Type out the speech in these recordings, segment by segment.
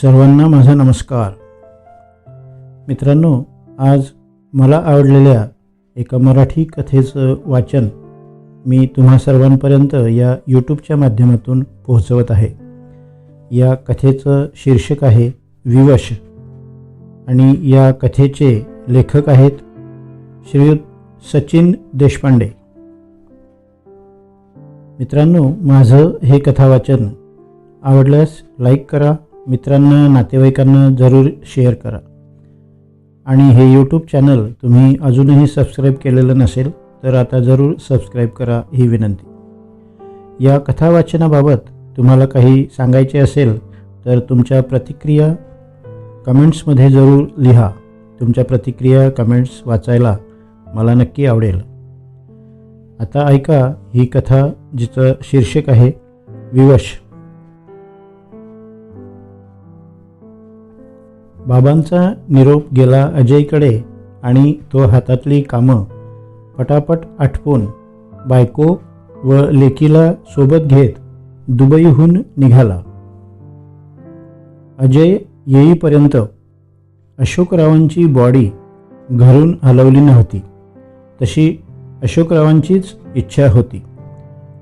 सर्वांना माझा नमस्कार. मित्रांनो, आज मला आवडलेल्या एका मराठी कथेचं वाचन मी तुम्हा सर्वांपर्यंत या यूट्यूबच्या माध्यमातून पोहोचवत आहे. या कथेचं शीर्षक आहे विवश आणि या कथेचे लेखक आहेत श्रीयुत सचिन देशपांडे. मित्रांनो, माझं हे कथावाचन आवडल्यास लाईक करा, मित्रांना नातेवाईकांना जरूर शेअर करा आणि हे यूट्यूब चॅनल तुम्ही अजूनही सबस्क्राईब केलेलं नसेल तर आता जरूर सबस्क्राईब करा ही विनंती. या कथावाचनाबाबत तुम्हाला काही सांगायचे असेल तर तुमच्या प्रतिक्रिया कमेंट्समध्ये जरूर लिहा. तुमच्या प्रतिक्रिया कमेंट्स वाचायला मला नक्की आवडेल. आता ऐका ही कथा जिचं शीर्षक आहे विवश. बाबांचा निरोप गेला अजयकडे आणि तो हातातली कामं पटापट आटपून बायको व लेकीला सोबत घेत दुबईहून निघाला. अजय येईपर्यंत अशोकरावांची बॉडी घरून हलवली नव्हती. तशी अशोकरावांचीच इच्छा होती.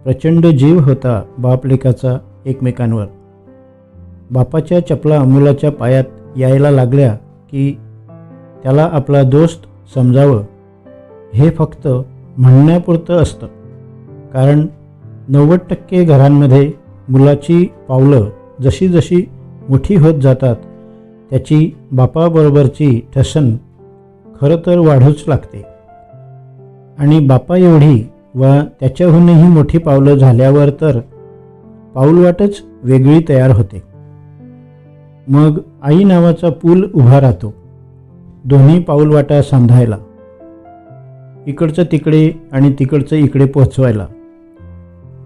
प्रचंड जीव होता बापलेकाचा एकमेकांवर. बापाच्या चपला मुलाच्या पायात यायला लागल्या की त्याला आपला दोस्त समजावं हे फक्त म्हणण्यापुरतं असतं, कारण 90% घरांमध्ये मुलाची पावलं जशी जशी मोठी होत जातात त्याची बापाबरोबरची ठसन खरं तर वाढूच लागते आणि बापा एवढी व त्याच्याहूनही मोठी पावलं झाल्यावर तर पाऊलवाटच वेगळी तयार होते. मग आई नावाचा पूल उभा राहतो दोन्ही पाऊलवाटा सांधायला, इकडचं तिकडे आणि तिकडचं इकडे पोहोचवायला.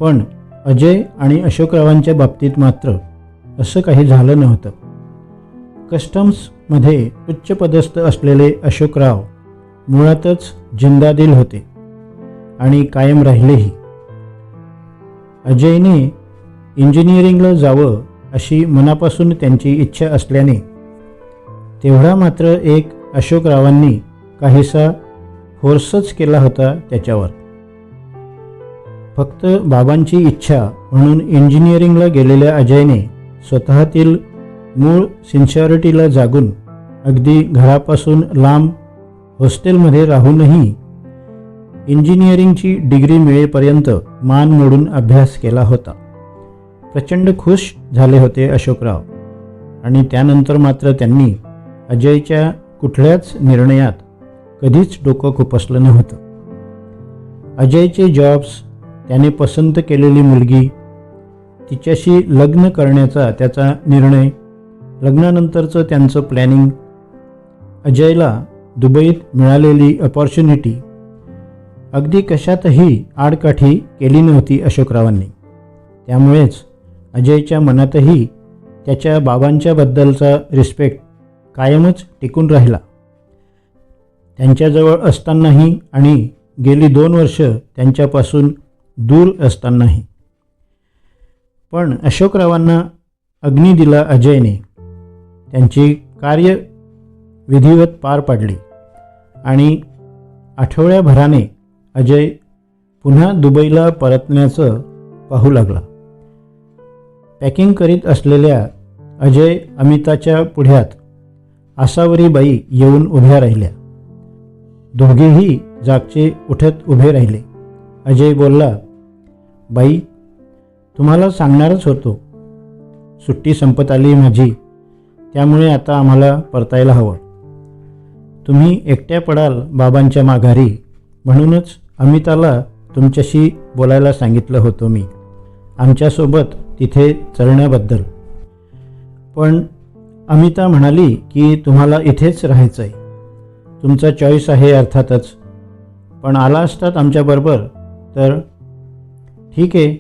पण अजय आणि अशोकरावांच्या बाबतीत मात्र असं काही झालं नव्हतं. कस्टम्समध्ये उच्चपदस्थ असलेले अशोकराव मुळातच जिंदादिल होते आणि कायम राहिलेही. अजयने इंजिनिअरिंगला जावं अशी मनापासून त्यांची इच्छा असल्याने तेवढा मात्र एक अशोकरावांनी काहीसा फोर्सच केला होता त्याच्यावर. फक्त बाबांची इच्छा म्हणून इंजिनिअरिंगला गेलेल्या अजयने स्वतःतील मूळ सिन्सिअरिटीला जागून अगदी घरापासून लांब हॉस्टेलमध्ये राहूनही इंजिनिअरिंगची डिग्री मिळेपर्यंत मान मोडून अभ्यास केला होता. प्रचंड खुश झाले होते अशोकराव आणि त्यानंतर मात्र त्यांनी अजयच्या कुठल्याच निर्णयात कधीच डोकं खुपसलं नव्हतं. अजयचे जॉब्स, त्याने पसंत केलेली मुलगी, तिच्याशी लग्न करण्याचा त्याचा निर्णय, लग्नानंतरचं त्यांचं प्लॅनिंग, अजयला दुबईत मिळालेली अपॉर्च्युनिटी, अगदी कशातही आडकाठी केली नव्हती अशोकरावांनी. त्यामुळेच अजयच्या मनातही त्याच्या बाबांच्याबद्दलचा रिस्पेक्ट कायमच टिकून राहिला. त्यांच्याजवळ असतानाही आणि गेली 2 वर्ष त्यांच्यापासून दूर असतानाही. पण अशोकरावांना अग्नी दिला अजयने. त्यांची कार्य विधिवत पार पाडली आणि आठवड्याभराने अजय पुन्हा दुबईला परतण्याचं पाहू लागला. पॅकिंग करीत असलेल्या अजय अमिताच्या पुढ्यात आसावरी बाई येऊन उभ्या राहिल्या. दोघेही जागचे उठत उभे राहिले. अजय बोलला, बाई, तुम्हाला सांगणारच होतो. सुट्टी संपत आली माझी, त्यामुळे आता आम्हाला परतायला हवं. तुम्ही एकट्या पडाल बाबांच्या माघारी, म्हणूनच अमिताला तुमच्याशी बोलायला सांगितलं होतं मी आमच्यासोबत तिथे चलण्याबद्दल. पण अमिता म्हणाली की तुम्हाला इथेच राहायचं आहे. तुमचा चॉईस आहे अर्थातच, पण आला असतात आमच्याबरोबर तर ठीक आहे,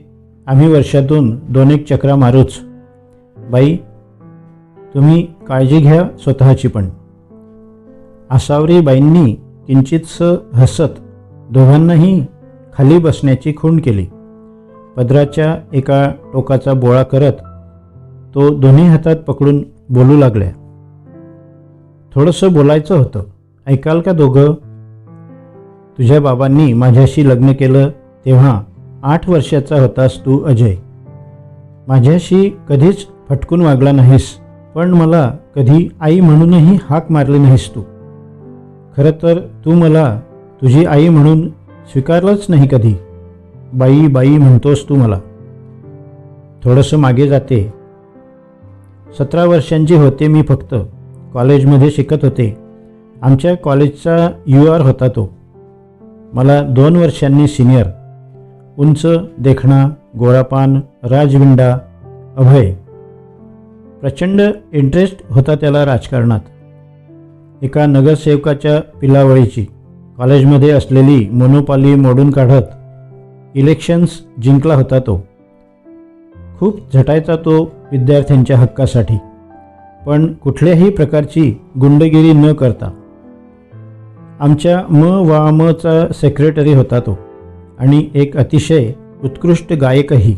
आम्ही वर्षातून 2-1 चक्रा मारूच. बाई, तुम्ही काळजी घ्या स्वतःची पण. आसावरी बाईंनी किंचितसं हसत दोघांनाही खाली बसण्याची खूण केली. पदराच्या एका टोकाचा बोळा करत तो दोन्ही हातात पकडून बोलू लागल्या. थोडंसं बोलायचं होतं, ऐकाल का दोघं? तुझ्या बाबांनी माझ्याशी लग्न केलं तेव्हा 8 वर्षाचा होतास तू अजय. माझ्याशी कधीच फटकून वागला नाहीस, पण मला कधी आई म्हणूनही हाक मारली नाहीस तू. खरं तर तू मला तुझी आई म्हणून स्वीकारलंच नाही कधी. बाई बाई म्हणतोस तू मला. थोडंसं मागे जाते. 17 वर्षांची होते मी फक्त. कॉलेजमध्ये शिकत होते. आमच्या कॉलेजचा UR होता तो. मला 2 वर्षांनी सिनियर. उंच, देखणा, गोरापान, राजविंडा, अभय. प्रचंड इंटरेस्ट होता त्याला राजकारणात. एका नगरसेवकाच्या पिलावळीची. कॉलेजमध्ये असलेली मोनोपॉली मोडून काढत इलेक्शन्स जिंकला होता तो. खूप झटायचा तो विद्यार्थ्यांच्या हक्कासाठी, पण कुठल्याही प्रकारची गुंडगिरी न करता. आमच्या MWAMचा सेक्रेटरी होता तो आणि एक अतिशय उत्कृष्ट गायकही.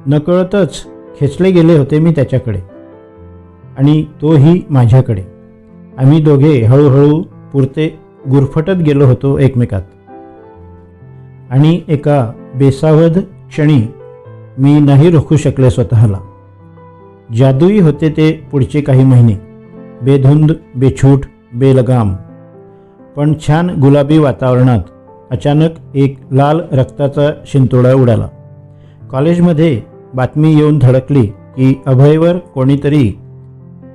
नकळतच खेचले गेले होते मी त्याच्याकडे आणि तोही माझ्याकडे. आम्ही दोघे हळूहळू पुरते गुरफटत गेलो होतो एकमेकात. आणि एका बेसावध क्षणी मी नाही रोखू शकले स्वतःला. जादुई होते ते पुढचे काही महिने. बेधुंद, बेछूट, बेलगाम. पण छान गुलाबी वातावरणात अचानक एक लाल रक्ताचा शिंतोडा उडाला. कॉलेजमध्ये बातमी येऊन धडकली की अभयवर कोणीतरी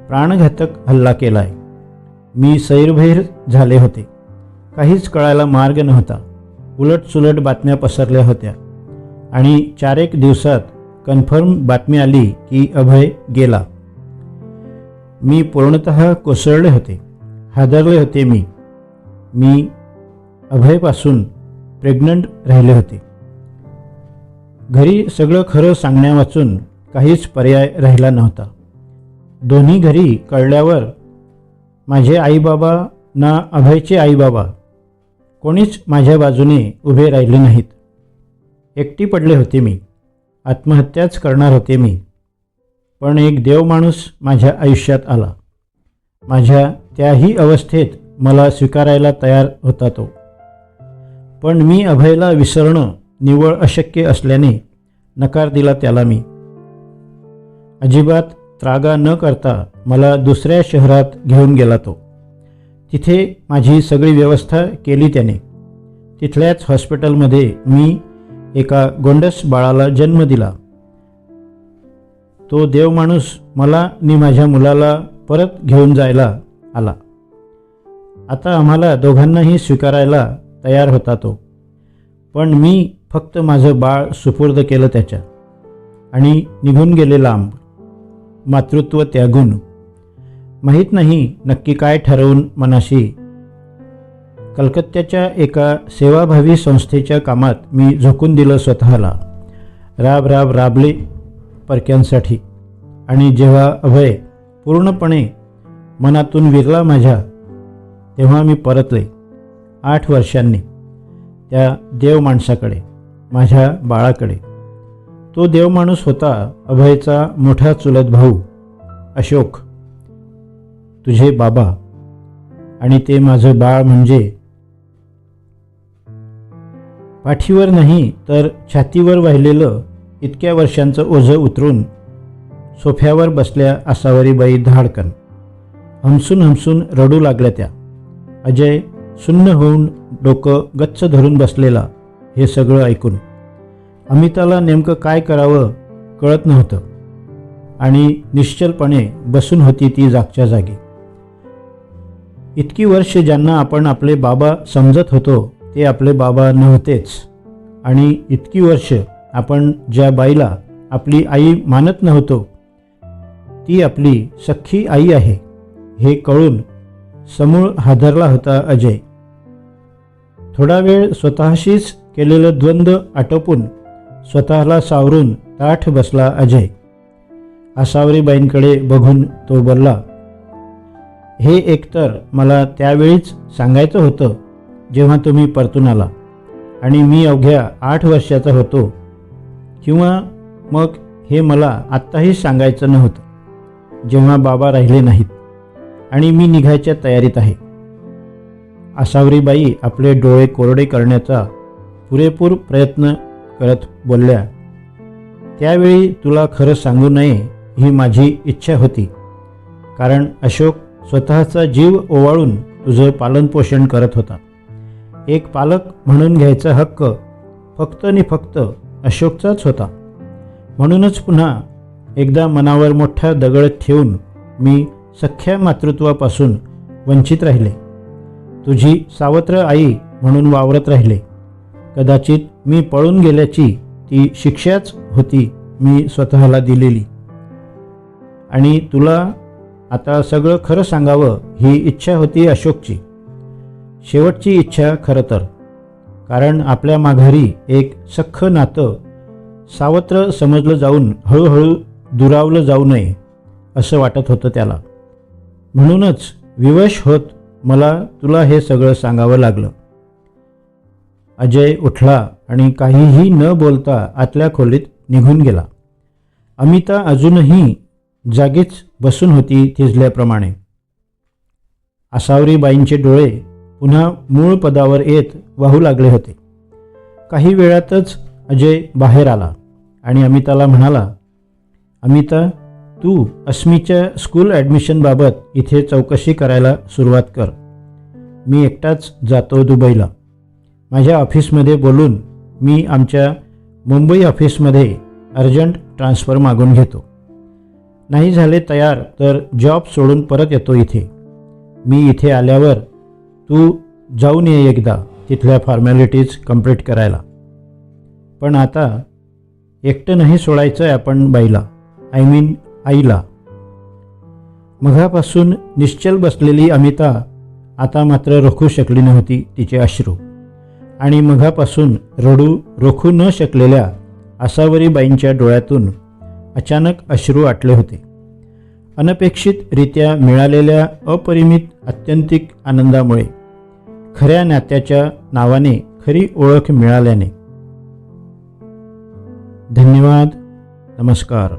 प्राणघातक हल्ला केलाय. मी सैरभैर झाले होते. काहीच कळायला मार्ग नव्हता. उलटसुलट बातम्या पसरल्या होत्या आणि 4-1 दिवसात कन्फर्म बातमी आली की अभय गेला. मी पूर्णतः कोसळले होते. हादरले होते मी. अभयपासून प्रेग्नंट राहिले होते. घरी सगळं खरं सांगण्यावाचून काहीच पर्याय राहिला नव्हता. दोन्ही घरी कळल्यावर माझे आईबाबा ना अभयचे आईबाबा कोणीच माझ्या बाजूने उभे राहिले नाहीत. एकटी पडले होते मी. आत्महत्याच करणार होते मी. पण एक देवमाणूस माझ्या आयुष्यात आला. माझ्या त्याही अवस्थेत मला स्वीकारायला तयार होता तो. पण मी अभयला विसरणं निव्वळ अशक्य असल्याने नकार दिला त्याला मी. अजिबात त्रागा न करता मला दुसऱ्या शहरात घेऊन गेला तो. तिथे माझी सगळी व्यवस्था केली त्याने. तिथल्याच हॉस्पिटलमध्ये मी एका गोंडस बाळाला जन्म दिला. तो देवमाणूस मला आणि माझ्या मुलाला परत घेऊन जायला आला. आता आम्हाला दोघांनाही स्वीकारायला तयार होता तो. पण मी फक्त माझं बाळ सुपूर्द केलं त्याच्या आणि निघून गेले लांब, मातृत्व त्यागून. माहीत नाही नक्की काय ठरवून मनाशी. कलकत्त्याच्या एका सेवाभावी संस्थेच्या कामात मी झोकून दिलं स्वतःला. राबले परक्यांसाठी. आणि जेव्हा अभय पूर्णपणे मनातून विरला माझ्या, तेव्हा मी परतले 8 वर्षांनी त्या देवमाणसाकडे, माझ्या बाळाकडे. तो देवमाणूस होता अभयचा मोठा चुलत भाऊ अशोक, तुझे बाबा. आणि ते माझं बाळ म्हणजे पाठीवर नाही तर छातीवर वाहिलेलं इतक्या वर्षांचं ओझं उतरून सोफ्यावर बसल्या आसावरीबाई धाडकन. हमसून रडू लागल्या त्या. अजय सुन्न होऊन डोकं गच्च धरून बसलेला हे सगळं ऐकून. अमिताला नेमकं काय करावं कळत नव्हतं आणि निश्चलपणे बसून होती ती जागच्या जागी. इतकी वर्ष ज्यांना आपण आपले बाबा समजत होतो ते आपले बाबा नव्हतेच. आणि इतकी वर्ष आपण ज्या बाईला आपली आई मानत नव्हतो ती आपली सख्खी आई आहे हे कळून समूळ हादरला होता अजय. थोडा वेळ स्वतःशीच केलेलं द्वंद्व आटोपून स्वतःला सावरून ताठ बसला अजय. आसावरीबाईंकडे बघून तो बोलला, हे एकतर मला त्यावेळीच सांगायचं होतं जेव्हा तुम्ही परतून आला आणि मी अवघ्या 8 वर्षाचा होतो, किंवा मग हे मला आत्ताही सांगायचं नव्हतं. जेव्हा बाबा राहिले नाहीत आणि मी निघायच्या तयारीत आहे. आसावरीबाई आपले डोळे कोरडे करण्याचा पुरेपूर प्रयत्न करत बोलल्या, त्यावेळी तुला खरं सांगू नये ही माझी इच्छा होती, कारण अशोक स्वतःचा जीव ओवाळून तुझं पालनपोषण करत होता. एक पालक म्हणून घ्यायचा हक्क फक्त आणि फक्त अशोकचाच होता. म्हणूनच पुन्हा एकदा मनावर मोठा दगड ठेवून मी सख्ख्या मातृत्वापासून वंचित राहिले. तुझी सावत्र आई म्हणून वावरत राहिले. कदाचित मी पळून गेल्याची ती शिक्षाच होती मी स्वतःला दिलेली. आणि तुला आता सगळं खरं सांगावं ही इच्छा होती अशोकची, शेवटची इच्छा खरं तर. कारण आपल्या माघारी एक सख्ख नातं सावत्र समजलं जाऊन हळूहळू दुरावलं जाऊ नये असं वाटत होतं त्याला. म्हणूनच विवश होत मला तुला हे सगळं सांगावं लागलं. अजय उठला आणि काहीही न बोलता आतल्या खोलीत निघून गेला. अमिता अजूनही जागीच बसून होती थिजल्याप्रमाणे. आसावरीबाईंचे डोळे पुन्हा मूळ पदावर येत वाहू लागले होते. काही वेळातच अजय बाहेर आला आणि अमिताला म्हणाला, अमिता, तू अस्मीच्या स्कूल ॲडमिशनबाबत इथे चौकशी करायला सुरुवात कर. मी एकटाच जातो दुबईला. माझ्या ऑफिसमध्ये बोलून मी आमच्या मुंबई ऑफिसमध्ये अर्जंट ट्रान्सफर मागून घेतो. नाही झाले तयार तर जॉब सोडून परत येतो इथे. मी इथे आल्यावर तू जाऊन ये एकदा तिथल्या फॉर्मॅलिटीज कंप्लीट करायला. पण आता एकटं नाही सोडायचं आहे आपण बाईला, आईला. मघापासून निश्चल बसलेली अमिता आता मात्र रोखू शकली नव्हती तिचे अश्रू. आणि मघापासून रोखू न शकलेल्या आसावरीबाईंच्या डोळ्यातून अचानक अश्रू आटले होते. अनपेक्षितरित्या मिळालेल्या अपरिमित आत्यंतिक आनंदामुळे, खऱ्या नात्याच्या नावाने खरी ओळख मिळाल्याने. धन्यवाद. नमस्कार.